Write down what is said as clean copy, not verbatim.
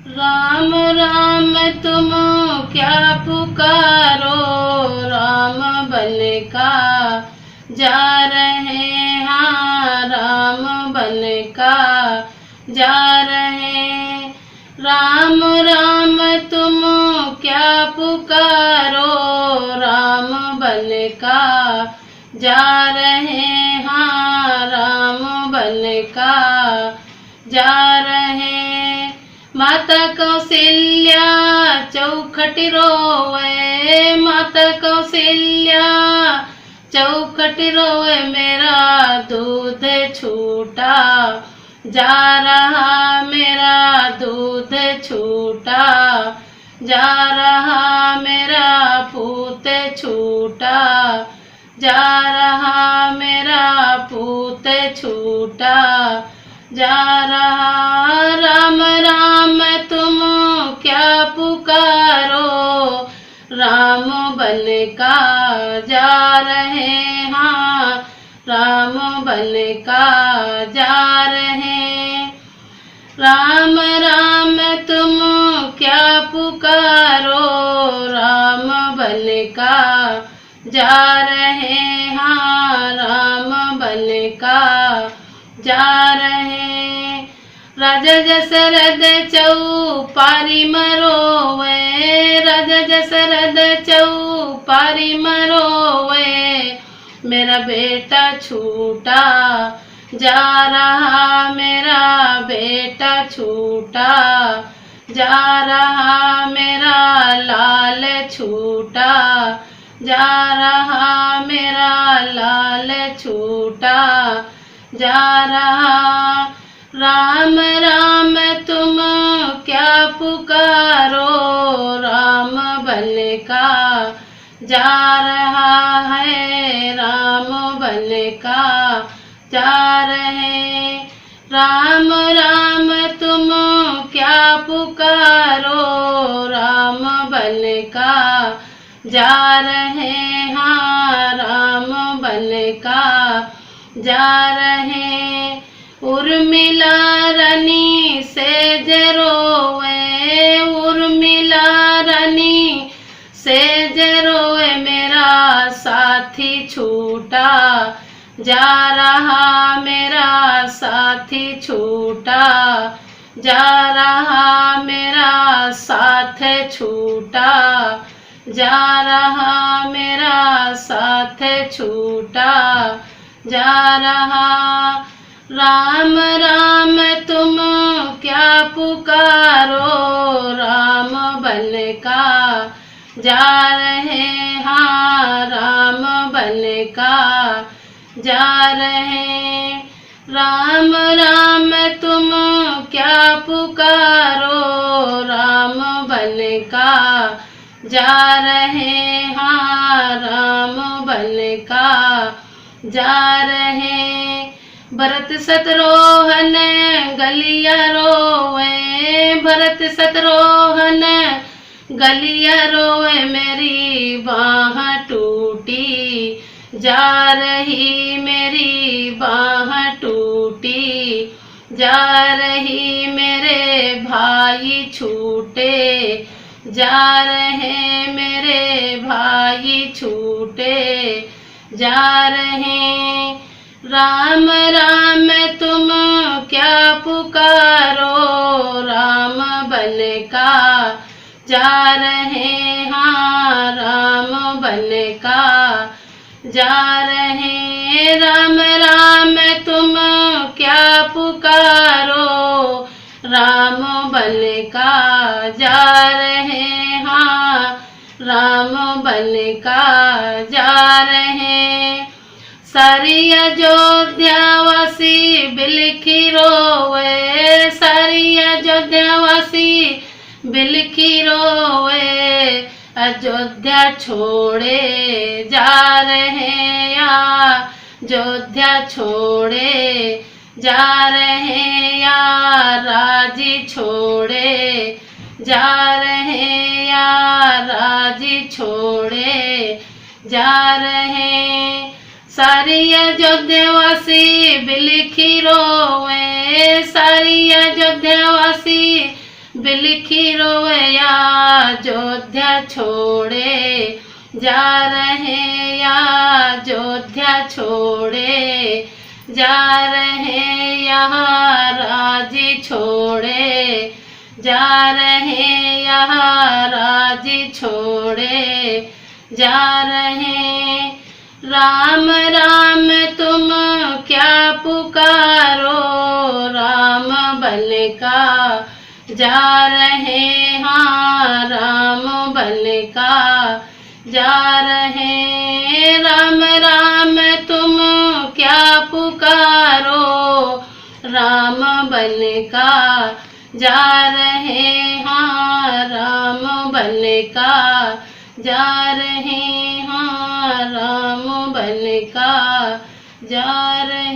राम राम तुम क्या पुकारो, राम बन का जा रहे, हाँ राम बन का जा रहे। राम राम तुम क्या पुकारो, राम बन का जा रहे, हाँ राम बन का जा रहे। माता कौशल्या चौखट रोवे, माता कौशल्या चौखट रोवे, मेरा दूध छूटा जा रहा, मेरा दूध छूटा जा रहा, मेरा पूत छूटा जा रहा, मेरा पूत छूटा जा रहा। राम राम तुम क्या पुकारो, राम बन का जा रहे, हाँ राम बन का जा रहे। राम राम तुम क्या पुकारो, राम बन का जा रहे, हाँ राम बन का जा रहे। राजा दशरथ चौपारी मरोवे, राजा दशरथ चौपारी मरोवे, मेरा बेटा छूटा जा रहा, मेरा बेटा छूटा जा रहा, मेरा लाल छूटा जा रहा, मेरा लाल छूटा जा रहा। राम राम तुम क्या पुकारो, राम बन का जा रहा है, राम बन का जा रहे। राम राम तुम क्या पुकारो, राम बन का जा रहे, हाँ राम बन का जा रहे। उर्मिला रानी सेज रोवे, उर्मिला रानी सेज रोवे, मेरा साथी छूटा जा रहा, मेरा साथी छूटा जा रहा, मेरा साथ छूटा जा रहा, मेरा साथ छूटा जा रहा। राम राम तुम क्या पुकारो, राम बन का जा रहे, हाँ राम बन का जा रहे। राम राम तुम क्या पुकारो, राम बन का जा रहे, हाँ राम बन का जा रहे। भरत शत्रुघ्न गलिया रोवे, भरत शत्रुघ्न गलिया रोवे, मेरी बाह टूटी जा रही, मेरी बाह टूटी जा रही, मेरे भाई छूटे जा रहे, मेरे भाई छूटे जा रहे। राम राम तुम क्या पुकारो, राम बन का जा रहे, हाँ राम बन का जा रहे। राम राम तुम क्या पुकारो, राम बन का जा रहे, हाँ राम बन का जा रहे। सारी अयोध्यावासी बिलखी रोवे, सारी अयोध्यावासी बिलखी रोवे, अयोध्या छोड़े जा रहे, या अयोध्या छोड़े जा रहे, या राजी छोड़े जा रहे, या राजी छोड़े जा रहे। सारी अयोध्यावासी बिलखी रोवे, सारी अयोध्यावासी बिलखी रोया अयोध्या छोड़े जा रहे, अयोध्या छोड़े जा रहे, यहाँ राज्य छोड़े जा रहे, यहाँ राज्य छोड़े जा रहे। राम राम तुम क्या पुकारो, राम बन का जा रहे, हाँ राम बन का जा रहे। राम राम तुम क्या पुकारो, राम बन का जा रहे, हाँ राम बन का जा रहे, हाँ राम बन का जा रहे।